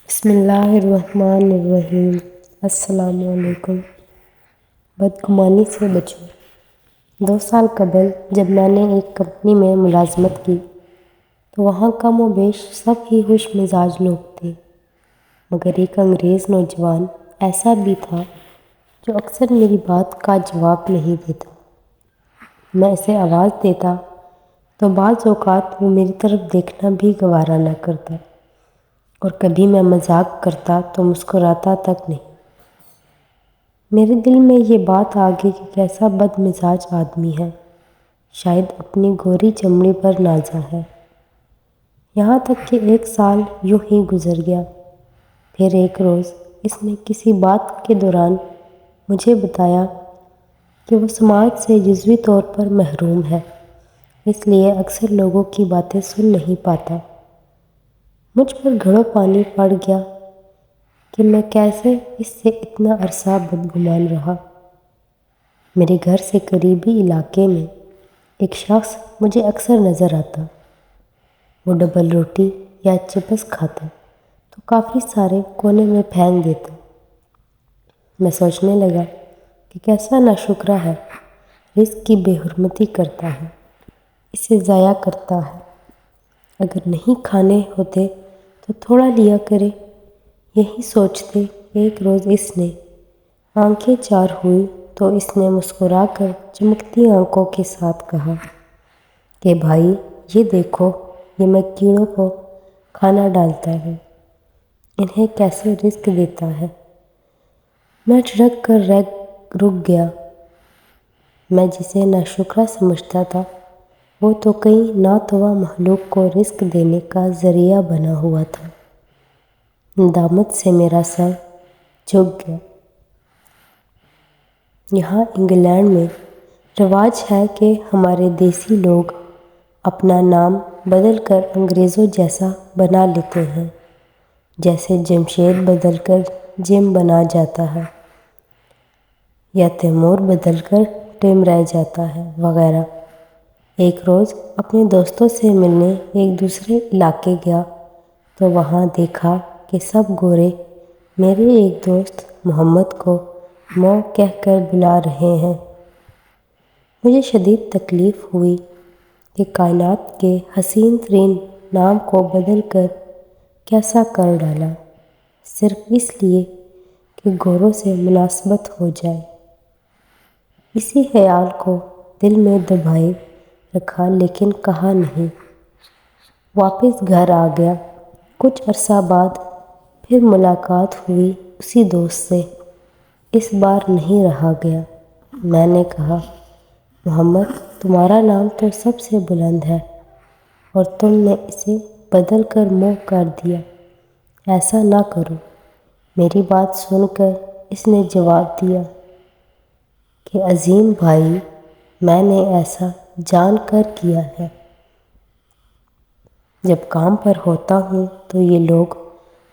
بسم اللہ الرحمن الرحیم۔ السلام علیکم۔ بدگمانی سے بچو۔ 2 سال قبل جب میں نے ایک کمپنی میں ملازمت کی تو وہاں کم و بیش سب ہی خوش مزاج لوگ تھے، مگر ایک انگریز نوجوان ایسا بھی تھا جو اکثر میری بات کا جواب نہیں دیتا۔ میں اسے آواز دیتا تو بعض اوقات وہ میری طرف دیکھنا بھی گوارا نہ کرتا، اور کبھی میں مذاق کرتا تو مسکراتا تک نہیں۔ میرے دل میں یہ بات آ گئی کہ کیسا بد مزاج آدمی ہے، شاید اپنی گوری چمڑی پر نازا ہے۔ یہاں تک کہ 1 سال یوں ہی گزر گیا۔ پھر ایک روز اس نے کسی بات کے دوران مجھے بتایا کہ وہ سماج سے جزوی طور پر محروم ہے، اس لیے اکثر لوگوں کی باتیں سن نہیں پاتا۔ مجھ پر گھڑوں پانی پڑ گیا کہ میں کیسے اس سے اتنا عرصہ بدگمان رہا۔ میرے گھر سے قریبی علاقے میں ایک شخص مجھے اکثر نظر آتا۔ وہ ڈبل روٹی یا چپس کھاتا تو کافی سارے کونے میں پھینک دیتا۔ میں سوچنے لگا کہ کیسا ناشکرا ہے، رزق کی بے حرمتی کرتا ہے، اسے ضائع کرتا ہے۔ اگر نہیں کھانے ہوتے تو تھوڑا لیا کرے۔ یہی سوچتے ایک روز اس نے آنکھیں چار ہوئی تو اس نے مسکرا کر چمکتی آنکھوں کے ساتھ کہا کہ بھائی یہ دیکھو، یہ میں کیڑوں کو کھانا ڈالتا ہوں، انہیں کیسے رزق دیتا ہے۔ میں ٹھڑک کر رک گیا۔ میں جسے ناشکرا سمجھتا تھا وہ تو کئی ناتواں مخلوق کو رزق دینے کا ذریعہ بنا ہوا تھا۔ ندامت سے میرا سر جھک گیا۔ یہاں انگلینڈ میں رواج ہے کہ ہمارے دیسی لوگ اپنا نام بدل کر انگریزوں جیسا بنا لیتے ہیں، جیسے جمشید بدل کر جم بنا جاتا ہے یا تیمور بدل کر ٹم رہ جاتا ہے وغیرہ۔ ایک روز اپنے دوستوں سے ملنے ایک دوسرے علاقے گیا تو وہاں دیکھا کہ سب گورے میرے ایک دوست محمد کو مو کہہ کر بلا رہے ہیں۔ مجھے شدید تکلیف ہوئی کہ کائنات کے حسین ترین نام کو بدل کر کیسا کر ڈالا، صرف اس لیے کہ گوروں سے مناسبت ہو جائے۔ اسی خیال کو دل میں دبائے رکھا لیکن کہا نہیں۔ واپس گھر آ گیا۔ کچھ عرصہ بعد پھر ملاقات ہوئی اسی دوست سے۔ اس بار نہیں رہا گیا۔ میں نے کہا محمد تمہارا نام تو سب سے بلند ہے اور تم نے اسے بدل کر مو کر دیا، ایسا نہ کرو۔ میری بات سن کر اس نے جواب دیا کہ عظیم بھائی میں نے ایسا جان کر کیا ہے۔ جب کام پر ہوتا ہوں تو یہ لوگ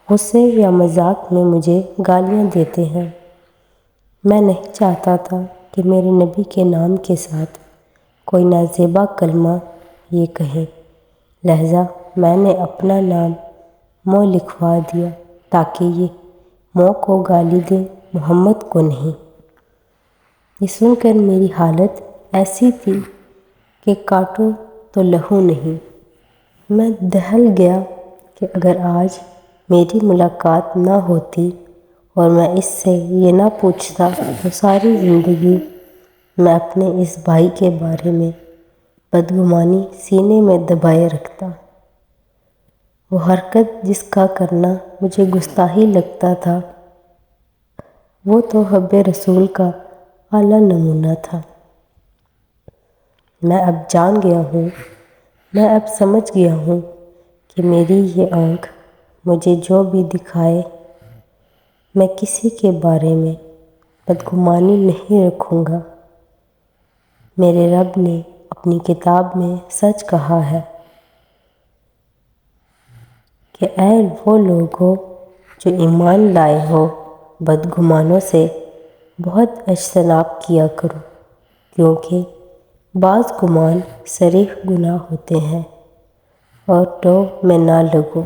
غصے یا مذاق میں مجھے گالیاں دیتے ہیں۔ میں نہیں چاہتا تھا کہ میرے نبی کے نام کے ساتھ کوئی نازیبا کلمہ یہ کہے، لہذا میں نے اپنا نام مو لکھوا دیا تاکہ یہ مو کو گالی دے، محمد کو نہیں۔ یہ سن کر میری حالت ایسی تھی کہ کاٹو تو لہو نہیں۔ میں دہل گیا کہ اگر آج میری ملاقات نہ ہوتی اور میں اس سے یہ نہ پوچھتا تو ساری زندگی میں اپنے اس بھائی کے بارے میں بدگمانی سینے میں دبائے رکھتا۔ وہ حرکت جس کا کرنا مجھے گستاخی لگتا تھا وہ تو حب رسول کا اعلیٰ نمونہ تھا۔ میں اب جان گیا ہوں، میں اب سمجھ گیا ہوں کہ میری یہ آنکھ مجھے جو بھی دکھائے میں کسی کے بارے میں بدگمانی نہیں رکھوں گا۔ میرے رب نے اپنی کتاب میں سچ کہا ہے کہ اے وہ لوگو جو ایمان لائے ہو، بدگمانوں سے بہت اجتناب کیا کرو، کیونکہ بعض گمان صریح گناہ ہوتے ہیں، اور ٹو میں نہ لگو۔